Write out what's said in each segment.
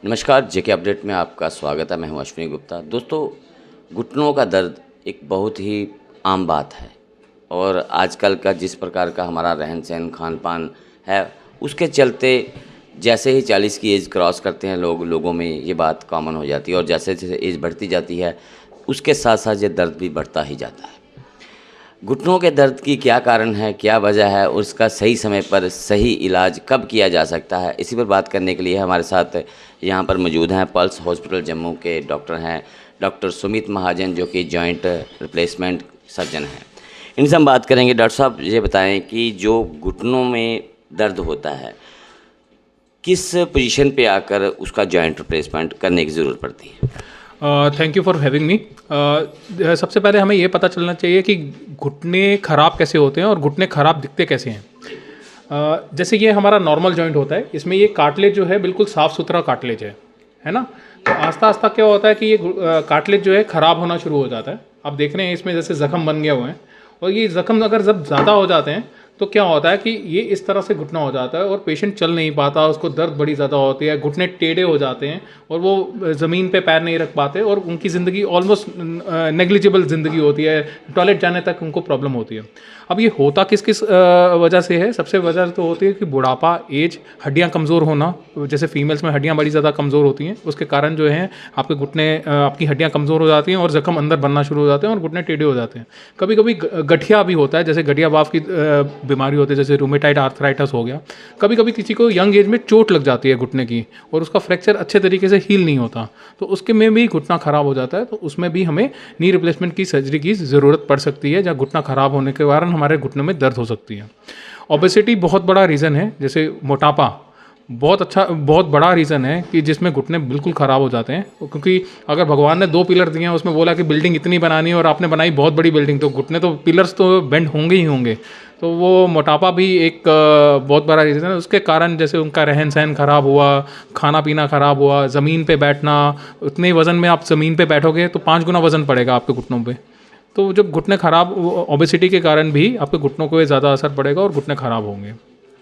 नमस्कार, जेके अपडेट में आपका स्वागत है। मैं हूं अश्विनी गुप्ता। दोस्तों, घुटनों का दर्द एक बहुत ही आम बात है और आजकल का जिस प्रकार का हमारा रहन सहन खान पान है, उसके चलते जैसे ही 40 की एज क्रॉस करते हैं लोगों में ये बात कॉमन हो जाती है और जैसे जैसे एज बढ़ती जाती है उसके साथ साथ ये दर्द भी बढ़ता ही जाता है। घुटनों के दर्द की क्या कारण है, क्या वजह है, उसका सही समय पर सही इलाज कब किया जा सकता है, इसी पर बात करने के लिए हमारे साथ यहाँ पर मौजूद हैं पल्स हॉस्पिटल जम्मू के डॉक्टर हैं डॉक्टर सुमित महाजन, जो कि जॉइंट रिप्लेसमेंट सर्जन हैं। इनसे हम बात करेंगे। डॉक्टर साहब, ये बताएं कि जो घुटनों में दर्द होता है, किस पोजीशन पे आकर उसका जॉइंट रिप्लेसमेंट करने की ज़रूरत पड़ती है? Thank you for having me. सबसे पहले हमें ये पता चलना चाहिए कि घुटने ख़राब कैसे होते हैं और घुटने ख़राब दिखते कैसे हैं। जैसे ये हमारा नॉर्मल जॉइंट होता है, इसमें ये कार्टिलेज जो है बिल्कुल साफ़ सुथरा कार्टिलेज है ना। तो आस्ता आस्ता क्या होता है कि ये कार्टिलेज जो है ख़राब होना शुरू हो जाता है। आप देख रहे हैं इसमें जैसे ज़ख़म बन गए हुए हैं, और ये ज़ख़म अगर जब ज़्यादा हो जाते हैं तो क्या होता है कि ये इस तरह से घुटना हो जाता है और पेशेंट चल नहीं पाता, उसको दर्द बड़ी ज़्यादा होती है, घुटने टेढ़े हो जाते हैं और वो ज़मीन पे पैर नहीं रख पाते और उनकी ज़िंदगी ऑलमोस्ट नेग्लिजिबल ज़िंदगी होती है, टॉयलेट जाने तक उनको प्रॉब्लम होती है। अब ये होता किस किस वजह से है? सबसे वजह तो होती है कि बुढ़ापा, एज, हड्डियाँ कमज़ोर होना। जैसे फीमेल्स में हड्डियाँ बड़ी ज़्यादा कमज़ोर होती हैं, उसके कारण जो है आपके घुटने, आपकी हड्डियाँ कमज़ोर हो जाती हैं और ज़ख़म अंदर बनना शुरू हो जाते हैं और घुटने टेढ़े हो जाते हैं। कभी कभी गठिया भी होता है, जैसे गठिया बाफ की बीमारी होती है, जैसे रूमेटाइड आर्थराइटिस हो गया। कभी कभी किसी को यंग एज में चोट लग जाती है घुटने की और उसका फ्रैक्चर अच्छे तरीके से हील नहीं होता, तो उसके में भी घुटना ख़राब हो जाता है। तो उसमें भी हमें नी रिप्लेसमेंट की सर्जरी की ज़रूरत पड़ सकती है, जहाँ घुटना ख़राब होने के कारण हमारे घुटनों में दर्द हो सकती है। ओबेसिटी बहुत बड़ा रीज़न है, जैसे मोटापा बहुत बड़ा रीज़न है कि जिसमें घुटने बिल्कुल ख़राब हो जाते हैं। क्योंकि अगर भगवान ने 2 पिलर दिए हैं, उसमें बोला कि बिल्डिंग इतनी बनानी है और आपने बनाई बहुत बड़ी बिल्डिंग, तो घुटने तो पिलर्स तो बेंड होंगे ही होंगे। तो वो मोटापा भी एक बहुत बड़ा रीज़न है। उसके कारण जैसे उनका रहन सहन ख़राब हुआ, खाना पीना ख़राब हुआ, ज़मीन पे बैठना, उतने वज़न में आप ज़मीन पे बैठोगे तो 5 गुना वज़न पड़ेगा आपके घुटनों पे। तो जब घुटने ख़राब, ओबेसिटी के कारण भी आपके घुटनों को ज़्यादा असर पड़ेगा और घुटने ख़राब होंगे।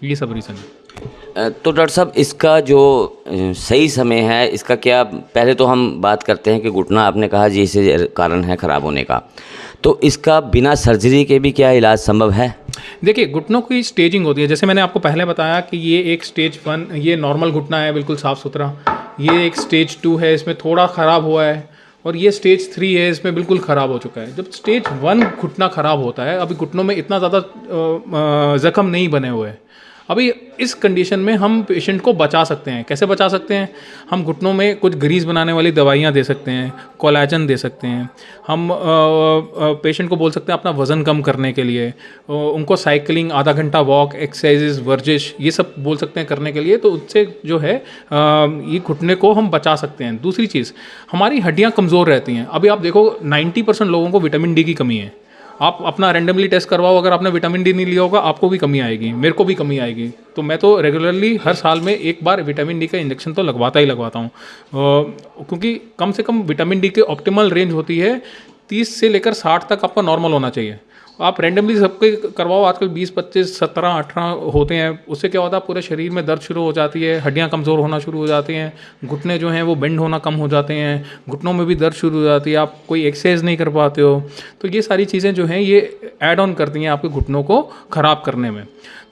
ये सब रीज़न है। तो डॉक्टर साहब, इसका जो सही समय है, इसका क्या, पहले तो हम बात करते हैं कि घुटना आपने कहा जी इसे कारण है ख़राब होने का, तो इसका बिना सर्जरी के भी क्या इलाज संभव है? देखिए, घुटनों की स्टेजिंग होती है। जैसे मैंने आपको पहले बताया कि ये एक स्टेज 1, ये नॉर्मल घुटना है बिल्कुल साफ़ सुथरा। ये एक स्टेज 2 है, इसमें थोड़ा ख़राब हुआ है, और ये स्टेज 3 है, इसमें बिल्कुल ख़राब हो चुका है। जब स्टेज 1 घुटना ख़राब होता है, अभी घुटनों में इतना ज़्यादा ज़ख़म नहीं बने हुए हैं, अभी इस कंडीशन में हम पेशेंट को बचा सकते हैं। कैसे बचा सकते हैं? हम घुटनों में कुछ ग्रीस बनाने वाली दवाइयाँ दे सकते हैं, कोलेजन दे सकते हैं। हम पेशेंट को बोल सकते हैं अपना वज़न कम करने के लिए, उनको साइकिलिंग, आधा घंटा वॉक, एक्सरसाइजेज, वर्जिश, ये सब बोल सकते हैं करने के लिए। तो उससे जो है ये घुटने को हम बचा सकते हैं। दूसरी चीज़, हमारी हड्डियाँ कमज़ोर रहती हैं। अभी आप देखो 90% लोगों को विटामिन डी की कमी है। आप अपना रैंडमली टेस्ट करवाओ, अगर आपने विटामिन डी नहीं लिया होगा आपको भी कमी आएगी, मेरे को भी कमी आएगी। तो मैं तो रेगुलरली हर साल में एक बार विटामिन डी का इंजेक्शन तो लगवाता हूँ, क्योंकि कम से कम विटामिन डी की ऑप्टिमल रेंज होती है 30 से लेकर 60 तक आपका नॉर्मल होना चाहिए। आप रैंडमली सबके करवाओ, आजकल 20, 25, 17, 18 होते हैं। उससे क्या होता है, पूरे शरीर में दर्द शुरू हो जाती है, हड्डियां कमज़ोर होना शुरू हो जाती हैं, घुटने जो हैं वो बेंड होना कम हो जाते हैं, घुटनों में भी दर्द शुरू हो जाती है, आप कोई एक्सरसाइज नहीं कर पाते हो। तो ये सारी चीज़ें जो हैं ये ऐड ऑन करती हैं आपके घुटनों को ख़राब करने में।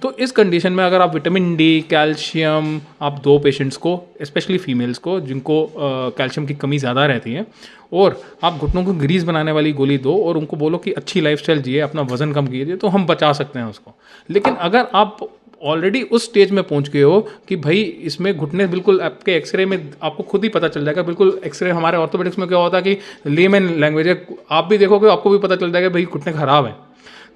तो इस कंडीशन में अगर आप विटामिन डी, कैल्शियम, आप 2 पेशेंट्स को, स्पेशली फीमेल्स को जिनको कैल्शियम की कमी ज़्यादा रहती है, और आप घुटनों को ग्रीस बनाने वाली गोली दो और उनको बोलो कि अच्छी लाइफस्टाइल जिए, अपना वज़न कम कीजिए, तो हम बचा सकते हैं उसको। लेकिन अगर आप ऑलरेडी उस स्टेज में पहुंच गए हो कि भाई इसमें घुटने बिल्कुल, आपके एक्सरे में आपको खुद ही पता चल जाएगा, बिल्कुल एक्सरे हमारे ऑर्थोपेडिक्स में क्या होता है कि लेमैन लैंग्वेज है, आप भी देखोगे आपको भी पता चल जाएगा भाई घुटने ख़राब है।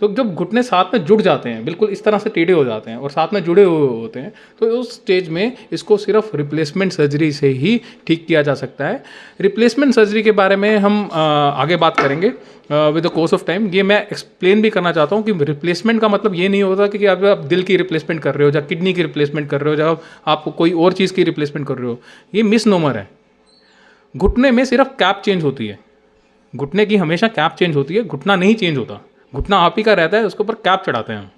तो जब घुटने साथ में जुड़ जाते हैं, बिल्कुल इस तरह से टेढ़े हो जाते हैं और साथ में जुड़े हुए होते हैं, तो उस स्टेज में इसको सिर्फ रिप्लेसमेंट सर्जरी से ही ठीक किया जा सकता है। रिप्लेसमेंट सर्जरी के बारे में हम आगे बात करेंगे with the course of time. ये मैं एक्सप्लेन भी करना चाहता हूँ कि रिप्लेसमेंट का मतलब ये नहीं होता कि आप दिल की रिप्लेसमेंट कर रहे हो, या किडनी की रिप्लेसमेंट कर रहे हो, या आप कोई और चीज़ की रिप्लेसमेंट कर रहे हो। ये मिसनोमर है। घुटने में सिर्फ कैप चेंज होती है, घुटने की हमेशा कैप चेंज होती है, घुटना नहीं चेंज होता। घुटना आप ही का रहता है, उसके ऊपर कैप चढ़ाते हैं हम।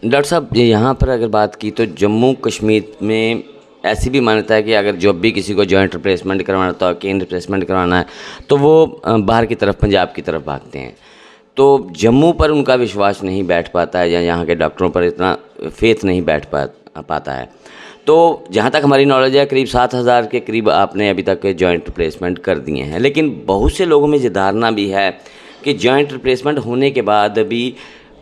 डॉक्टर साहब, यहाँ पर अगर बात की तो जम्मू कश्मीर में ऐसी भी मान्यता है कि अगर जब भी किसी को जॉइंट रिप्लेसमेंट करवाना होता है, केन रिप्लेसमेंट करवाना है, तो वो बाहर की तरफ, पंजाब की तरफ भागते हैं। तो जम्मू पर उनका विश्वास नहीं बैठ पाता है, या यहाँ के डॉक्टरों पर इतना फेथ नहीं बैठ पाता है। तो जहाँ तक हमारी नॉलेज है, करीब 7,000 के करीब आपने अभी तक जॉइंट रिप्लेसमेंट कर दिए हैं। लेकिन बहुत से लोगों में ये धारणा भी है कि जॉइंट रिप्लेसमेंट होने के बाद भी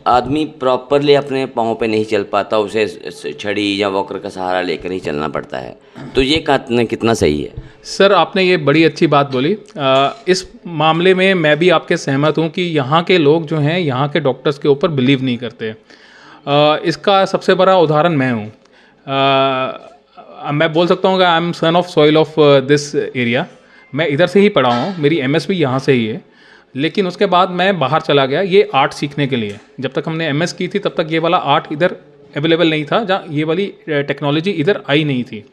आदमी प्रॉपरली अपने पाँव पे नहीं चल पाता, उसे छड़ी या वॉकर का सहारा लेकर ही चलना पड़ता है। तो ये कितना सही है? सर, आपने ये बड़ी अच्छी बात बोली। इस मामले में मैं भी आपके सहमत हूँ कि यहाँ के लोग जो हैं, यहाँ के डॉक्टर्स के ऊपर बिलीव नहीं करते। इसका सबसे बड़ा उदाहरण मैं हूँ। मैं बोल सकता हूँ कि I am son of soil of this area. मैं इधर से ही पढ़ा हूँ, मेरी एमएस भी यहाँ से ही है। लेकिन उसके बाद मैं बाहर चला गया ये आर्ट सीखने के लिए। जब तक हमने एमएस की थी तब तक ये वाला आर्ट इधर अवेलेबल नहीं था, जहाँ ये वाली टेक्नोलॉजी इधर आई नहीं थी।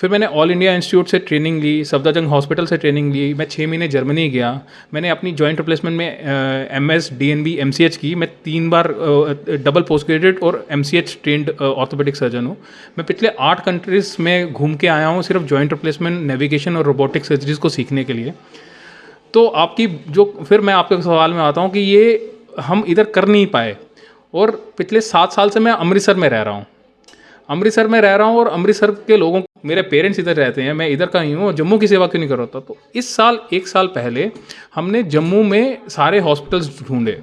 फिर मैंने ऑल इंडिया इंस्टीट्यूट से ट्रेनिंग ली, सफदरजंग हॉस्पिटल से ट्रेनिंग ली। मैं 6 महीने जर्मनी गया। मैंने अपनी जॉइंट रिप्लेसमेंट में एमएस, डीएनबी, एमसीएच की। मैं 3 बार डबल पोस्ट ग्रेजुएट और एमसीएच ट्रेंड ऑर्थोपेडिक सर्जन हूँ। मैं पिछले 8 कंट्रीज़ में घूम के आया हूँ सिर्फ जॉइंट रिप्लेसमेंट, नेविगेशन और रोबोटिक सर्जरीज को सीखने के लिए। तो आपकी जो, फिर मैं आपके सवाल में आता हूँ कि ये हम इधर कर नहीं पाए। और पिछले 7 साल से मैं अमृतसर में रह रहा हूँ। और अमृतसर के लोगों, मेरे पेरेंट्स इधर रहते हैं, मैं इधर का ही हूँ, जम्मू की सेवा क्यों नहीं कर रहा था। तो इस साल, 1 साल पहले हमने जम्मू में सारे हॉस्पिटल्स ढूंढे।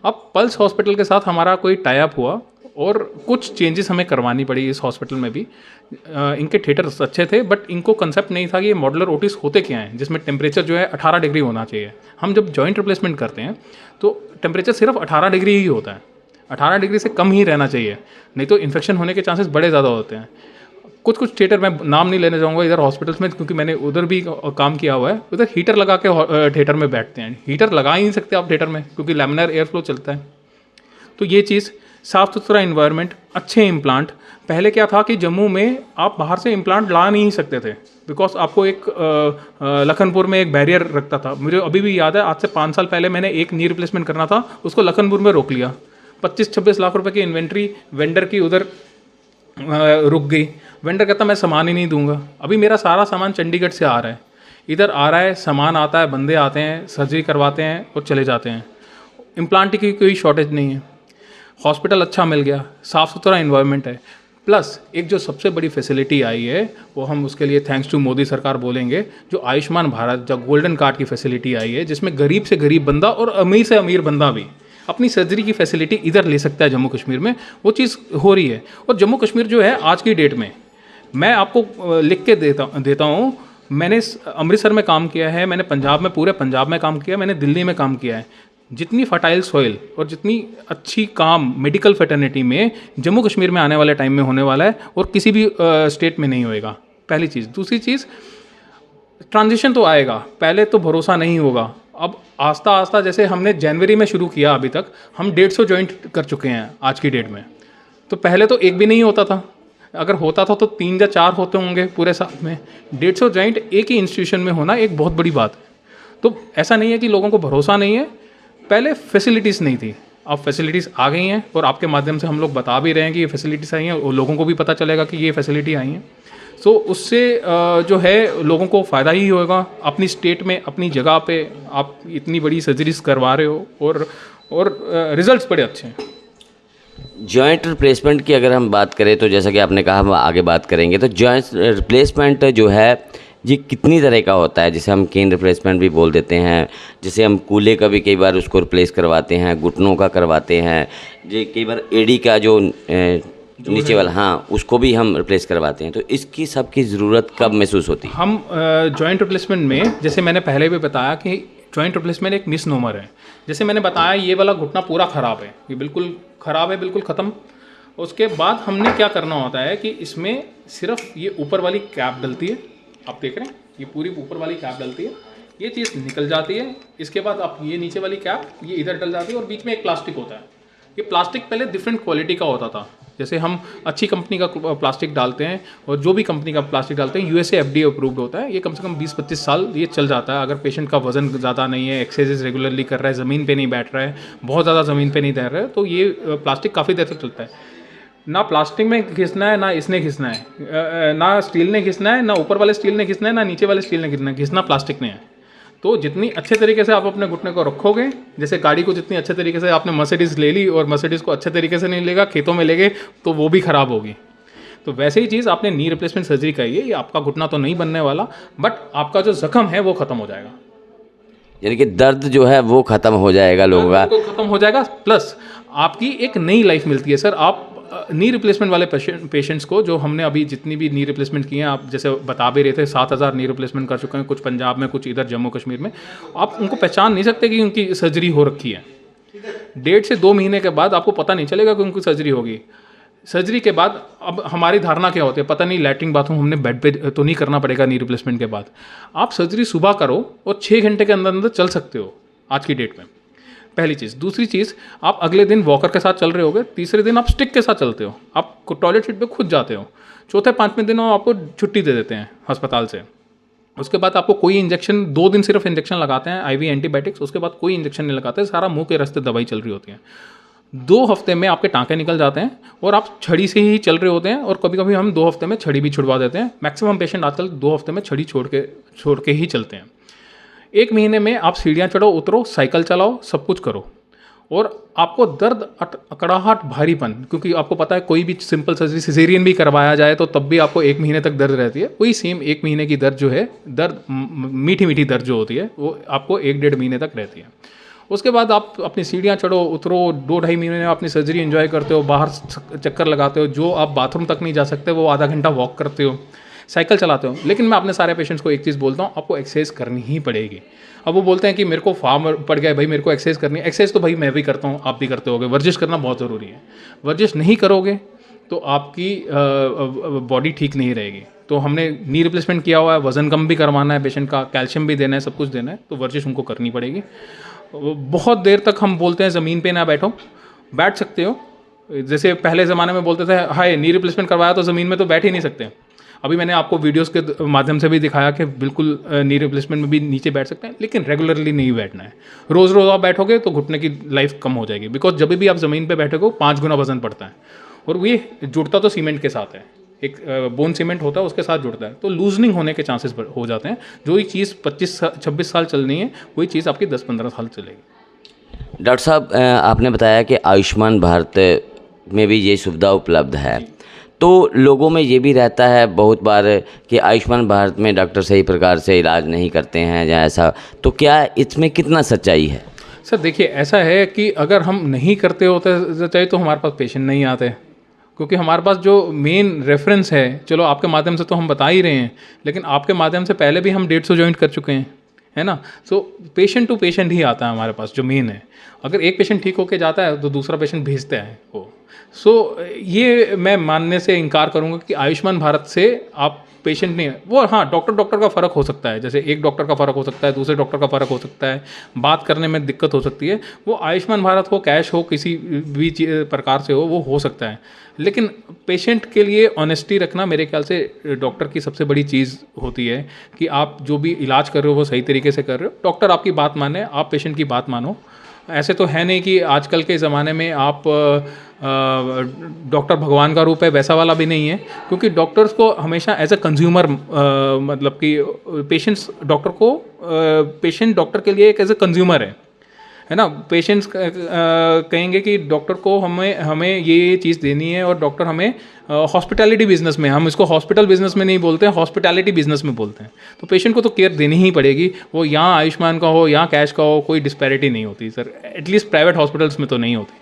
अब पल्स हॉस्पिटल के साथ हमारा कोई टाई अप हुआ और कुछ चेंजेस हमें करवानी पड़ी इस हॉस्पिटल में भी। इनके थिएटर्स अच्छे थे, बट इनको कंसेप्ट नहीं था कि ये मॉडुलर ओटीज होते क्या हैं, जिसमें टेम्परेचर जो है 18 डिग्री होना चाहिए। हम जब जॉइंट रिप्लेसमेंट करते हैं तो टेम्परेचर सिर्फ 18 डिग्री ही होता है। 18 डिग्री से कम ही रहना चाहिए, नहीं तो इन्फेक्शन होने के चांसेस बड़े ज़्यादा होते हैं। कुछ थिएटर, मैं नाम नहीं लेने जाऊँगा इधर हॉस्पिटल्स में, क्योंकि मैंने उधर भी काम किया हुआ है। उधर हीटर लगा के थिएटर में बैठते हैं। हीटर लगा ही नहीं सकते आप थिएटर में, क्योंकि लैमिनार एयर फ्लो चलता है। तो ये चीज़, साफ़ सुथरा इन्वायरमेंट, अच्छे इम्प्लांट। पहले क्या था कि जम्मू में आप बाहर से इम्प्लांट ला नहीं सकते थे, बिकॉज आपको एक लखनपुर में एक बैरियर रखता था। मुझे अभी भी याद है, आज से 5 साल पहले मैंने एक नी रिप्लेसमेंट करना था, उसको लखनपुर में रोक लिया। 25-26 लाख रुपए की इन्वेंट्री वेंडर की उधर रुक गई। वेंडर कहता मैं सामान ही नहीं दूंगा। अभी मेरा सारा सामान चंडीगढ़ से आ रहा है, इधर आ रहा है, सामान आता है, बंदे आते हैं, सर्जरी करवाते हैं और चले जाते हैं। इम्प्लांट की कोई शॉर्टेज नहीं है, हॉस्पिटल अच्छा मिल गया, साफ़ सुथरा इन्वायरमेंट है। प्लस एक जो सबसे बड़ी फैसिलिटी आई है, वो हम उसके लिए थैंक्स टू मोदी सरकार बोलेंगे, जो आयुष्मान भारत, जो गोल्डन कार्ड की फैसिलिटी आई है, जिसमें गरीब से गरीब बंदा और अमीर से अमीर बंदा भी अपनी सर्जरी की फैसिलिटी इधर ले सकता है जम्मू कश्मीर में। वो चीज़ हो रही है। और जम्मू कश्मीर जो है आज की डेट में, मैं आपको लिख के देता हूँ, मैंने अमृतसर में काम किया है, मैंने पंजाब में, पूरे पंजाब में काम किया, मैंने दिल्ली में काम किया है। जितनी फर्टाइल सॉइल और जितनी अच्छी काम मेडिकल फैटर्निटी में जम्मू कश्मीर में आने वाले टाइम में होने वाला है, और किसी भी स्टेट में नहीं होएगा। पहली चीज़। दूसरी चीज़, ट्रांजिशन तो आएगा, पहले तो भरोसा नहीं होगा। अब आस्ता आस्ता, जैसे हमने जनवरी में शुरू किया, अभी तक हम 150 जॉइंट कर चुके हैं आज की डेट में। तो पहले तो एक भी नहीं होता था, अगर होता था तो 3 या 4 होते होंगे पूरे साल में। 150 जॉइंट एक ही इंस्टीट्यूशन में होना एक बहुत बड़ी बात है। तो ऐसा नहीं है कि लोगों को भरोसा नहीं है, पहले फैसिलिटीज़ नहीं थी, अब फैसिलिटीज़ आ गई हैं, और आपके माध्यम से हम लोग बता भी रहे हैं कि ये फैसिलिटीज़ आई हैं, और लोगों को भी पता चलेगा कि ये फैसिलिटी आई हैं। सो उससे जो है लोगों को फ़ायदा ही होगा। अपनी स्टेट में, अपनी जगह पे आप इतनी बड़ी सर्जरीज करवा रहे हो, और रिजल्ट्स बड़े अच्छे हैं। जॉइंट रिप्लेसमेंट की अगर हम बात करें, तो जैसा कि आपने कहा, हम आगे बात करेंगे, तो जॉइंट रिप्लेसमेंट जो है ये कितनी तरह का होता है? जिसे हम केन रिप्लेसमेंट भी बोल देते हैं, जिसे हम कूल्हे का भी कई बार उसको रिप्लेस करवाते हैं, घुटनों का करवाते हैं, जो कई बार एडी का जो नीचे वाला, हाँ, उसको भी हम रिप्लेस करवाते हैं। तो इसकी सबकी ज़रूरत कब महसूस होती है? हम जॉइंट रिप्लेसमेंट में, जैसे मैंने पहले भी बताया कि जॉइंट रिप्लेसमेंट एक मिसनोमर है। जैसे मैंने बताया, ये वाला घुटना पूरा ख़राब है, ये बिल्कुल ख़राब है, बिल्कुल ख़त्म। उसके बाद हमने क्या करना होता है कि इसमें सिर्फ ये ऊपर वाली कैप डलती है, आप देख रहे हैं, ये पूरी ऊपर वाली कैप डलती है, ये चीज़ निकल जाती है। इसके बाद आप ये नीचे वाली कैप, ये इधर डल जाती है, और बीच में एक प्लास्टिक होता है। ये प्लास्टिक पहले डिफरेंट क्वालिटी का होता था। जैसे हम अच्छी कंपनी का प्लास्टिक डालते हैं, और जो भी कंपनी का प्लास्टिक डालते हैं यूएसए FDA अप्रूव्ड होता है। ये कम से कम 20-25 साल ये चल जाता है। अगर पेशेंट का वजन ज़्यादा नहीं है, एक्सरसाइज रेगुलरली कर रहा है, ज़मीन पे नहीं बैठ रहा है, बहुत ज़्यादा ज़मीन पे नहीं तैर रहा है, तो ये प्लास्टिक काफ़ी देर तक चलता है। ना प्लास्टिक में घिसना है, ना इसने घिसना है, ना स्टील ने घिसना है, ना ऊपर वाले स्टील ने घिसना है, ना नीचे वाले स्टील ने घिसना है, घिसना प्लास्टिक ने है। तो जितनी अच्छे तरीके से आप अपने घुटने को रखोगे, जैसे गाड़ी को जितनी अच्छे तरीके से आपने मर्सिडीज़ ले ली और मर्सिडीज़ को अच्छे तरीके से नहीं लेगा, खेतों में ले गए तो वो भी ख़राब होगी। तो वैसे ही चीज़ आपने नी रिप्लेसमेंट सर्जरी कराई है, ये आपका घुटना तो नहीं बनने वाला, बट आपका जो जख्म है वो ख़त्म हो जाएगा, यानी कि दर्द जो है वो ख़त्म हो जाएगा लोगों का। तो खत्म हो जाएगा, प्लस आपकी एक नई लाइफ मिलती है। सर आप नी रिप्लेसमेंट वाले पेशेंट्स को, जो हमने अभी जितनी भी नी रिप्लेसमेंट की हैं, आप जैसे बता भी रहे थे 7,000 नी रिप्लेसमेंट कर चुके हैं, कुछ पंजाब में, कुछ इधर जम्मू कश्मीर में। आप उनको पहचान नहीं सकते कि उनकी सर्जरी हो रखी है। 1.5 से 2 महीने के बाद आपको पता नहीं चलेगा कि उनकी सर्जरी होगी। सर्जरी के बाद अब हमारी धारणा क्या होती है, पता नहीं लैट्रिन बाथरूम हमने बेड पे तो नहीं करना पड़ेगा नी रिप्लेसमेंट के बाद। आप सर्जरी सुबह करो और 6 घंटे के अंदर अंदर चल सकते हो आज की डेट में, पहली चीज़। दूसरी चीज़, आप अगले दिन वॉकर के साथ चल रहे होगे, तीसरे दिन आप स्टिक के साथ चलते हो, आप टॉयलेट सीट पे खुद जाते हो, चौथे 5वें दिन आपको छुट्टी दे देते हैं अस्पताल से। उसके बाद आपको कोई इंजेक्शन, 2 दिन सिर्फ इंजेक्शन लगाते हैं, IV एंटीबायोटिक्स, उसके बाद कोई इंजेक्शन नहीं लगाते, सारा मुंह के रास्ते दवाई चल रही होती है। 2 हफ्ते में आपके टाँके निकल जाते हैं और आप छड़ी से ही चल रहे होते हैं, और कभी कभी हम 2 हफ्ते में छड़ी भी छुड़वा देते हैं। मैक्सिमम पेशेंट आजकल 2 हफ्ते में छड़ी छोड़ के ही चलते हैं। 1 महीने में आप सीढ़ियाँ चढ़ो, उतरो, साइकिल चलाओ, सब कुछ करो, और आपको दर्द, अकड़ाहट, भारीपन, क्योंकि आपको पता है कोई भी सिंपल सर्जरी सिजेरियन भी करवाया जाए तो तब भी आपको 1 महीने तक दर्द रहती है। वही सेम 1 महीने की दर्द जो है, दर्द मीठी मीठी दर्द जो होती है, वो आपको 1-1.5 महीने तक रहती है। उसके बाद आप अपनी सीढ़ियाँ चढ़ो, उतरो, 2-2.5 महीने में अपनी सर्जरी एंजॉय करते हो, बाहर चक्कर लगाते हो, जो आप बाथरूम तक नहीं जा सकते वो आधा घंटा वॉक करते हो, साइकिल चलाते हो। लेकिन मैं अपने सारे पेशेंट्स को एक चीज़ बोलता हूँ, आपको एक्सरसाइज करनी ही पड़ेगी। अब वो बोलते हैं कि मेरे को फार्म पड़ गया है भाई, मेरे को एक्सरसाइज करनी है। एक्सरसाइज तो भाई मैं भी करता हूँ, आप भी करते होगे। वर्जिश करना बहुत ज़रूरी है। वर्जिश नहीं करोगे तो आपकी बॉडी ठीक नहीं रहेगी। तो हमने नी रिप्लेसमेंट किया हुआ है, वज़न कम भी करवाना है पेशेंट का, कैल्शियम भी देना है, सब कुछ देना है, तो वर्जिश उनको करनी पड़ेगी। बहुत देर तक हम बोलते हैं ज़मीन पे ना बैठो, बैठ सकते हो। जैसे पहले ज़माने में बोलते थे, हाय नी रिप्लेसमेंट करवाया तो ज़मीन में तो बैठ ही नहीं सकते। अभी मैंने आपको वीडियोस के माध्यम से भी दिखाया कि बिल्कुल नी रिप्लेसमेंट में भी नीचे बैठ सकते हैं, लेकिन रेगुलरली नहीं बैठना है। रोज़ रोज़ आप बैठोगे तो घुटने की लाइफ कम हो जाएगी, बिकॉज जब भी आप ज़मीन पे बैठोगे 5 गुना वजन पड़ता है, और ये जुड़ता तो सीमेंट के साथ है, एक बोन सीमेंट होता है उसके साथ जुड़ता है, तो लूजनिंग होने के चांसेस हो जाते हैं। जो ही चीज़ 25-26 साल चलनी है, वही चीज़ आपकी 10-15 साल चलेगी। डॉक्टर साहब, आपने बताया कि आयुष्मान भारत में भी ये सुविधा उपलब्ध है, तो लोगों में ये भी रहता है बहुत बार कि आयुष्मान भारत में डॉक्टर सही प्रकार से इलाज नहीं करते हैं या ऐसा, तो क्या इसमें कितना सच्चाई है? सर देखिए, ऐसा है कि अगर हम नहीं करते होते सच्चाई तो हमारे पास पेशेंट नहीं आते, क्योंकि हमारे पास जो मेन रेफरेंस है, चलो आपके माध्यम से तो हम बता ही रहे हैं, लेकिन आपके माध्यम से पहले भी हम 150 जॉइंट कर चुके हैं, है ना। सो पेशेंट टू पेशेंट ही आता है हमारे पास, जो मेन है। अगर एक पेशेंट ठीक होके जाता है तो दूसरा पेशेंट भेजता है वो। सो ये मैं मानने से इनकार करूँगा कि आयुष्मान भारत से आप पेशेंट नहीं है वो। हाँ, डॉक्टर का फ़र्क हो सकता है, जैसे एक डॉक्टर का फ़र्क हो सकता है, दूसरे डॉक्टर का फ़र्क हो सकता है, बात करने में दिक्कत हो सकती है। वो आयुष्मान भारत हो, कैश हो, किसी भी प्रकार से हो सकता है, लेकिन पेशेंट के लिए ऑनेस्टी रखना मेरे ख्याल से डॉक्टर की सबसे बड़ी चीज़ होती है, कि आप जो भी इलाज कर रहे हो वो सही तरीके से कर रहे हो। डॉक्टर आपकी बात माने, आप पेशेंट की बात मानो। ऐसे तो है नहीं कि आजकल के ज़माने में आप डॉक्टर भगवान का रूप है, वैसा वाला भी नहीं है, क्योंकि डॉक्टर्स को हमेशा एज अ कंज्यूमर, मतलब कि पेशेंट डॉक्टर के लिए एक एज अ कंज्यूमर है ना। पेशेंट्स कहेंगे कि डॉक्टर को हमें ये चीज़ देनी है, और डॉक्टर हमें हॉस्पिटैलिटी बिजनेस में, हम इसको हॉस्पिटल बिजनेस में नहीं बोलते हैं, हॉस्पिटैलिटी बिजनेस में बोलते हैं। तो पेशेंट को तो केयर देनी ही पड़ेगी, वो यहाँ आयुष्मान का हो, यहाँ कैश का हो, कोई डिस्पैरिटी नहीं होती सर, एटलीस्ट प्राइवेट हॉस्पिटल्स में तो नहीं होती।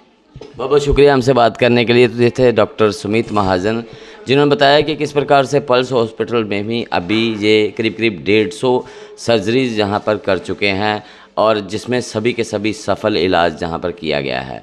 बहुत बहुत शुक्रिया हमसे बात करने के लिए। तो ये थे डॉक्टर सुमित महाजन, जिन्होंने बताया कि किस प्रकार से पल्स हॉस्पिटल में भी अभी ये करीब 150 सर्जरीज जहाँ पर कर चुके हैं, और जिसमें सभी के सभी सफल इलाज जहाँ पर किया गया है।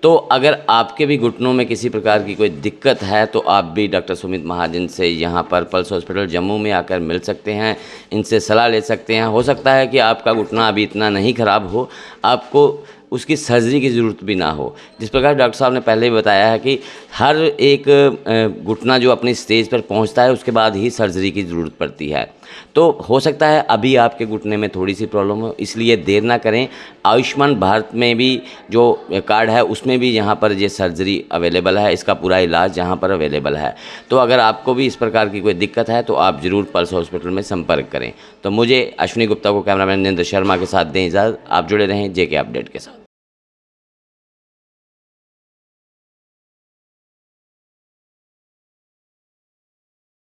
तो अगर आपके भी घुटनों में किसी प्रकार की कोई दिक्कत है तो आप भी डॉक्टर सुमित महाजन से यहाँ पर पल्स हॉस्पिटल जम्मू में आकर मिल सकते हैं, इनसे सलाह ले सकते हैं। हो सकता है कि आपका घुटना अभी इतना नहीं ख़राब हो, आपको उसकी सर्जरी की ज़रूरत भी ना हो। जिस प्रकार डॉक्टर साहब ने पहले भी बताया है कि हर एक घुटना जो अपनी स्टेज पर पहुंचता है उसके बाद ही सर्जरी की ज़रूरत पड़ती है। तो हो सकता है अभी आपके घुटने में थोड़ी सी प्रॉब्लम हो, इसलिए देर ना करें। आयुष्मान भारत में भी जो कार्ड है उसमें भी यहाँ पर ये सर्जरी अवेलेबल है, इसका पूरा इलाज यहाँ पर अवेलेबल है। तो अगर आपको भी इस प्रकार की कोई दिक्कत है तो आप ज़रूर पल्स हॉस्पिटल में संपर्क करें। तो मुझे अश्विनी गुप्ता को कैमरामैन निंद्र शर्मा के साथ दें इजाज़त। आप जुड़े रहें जेके अपडेट के साथ।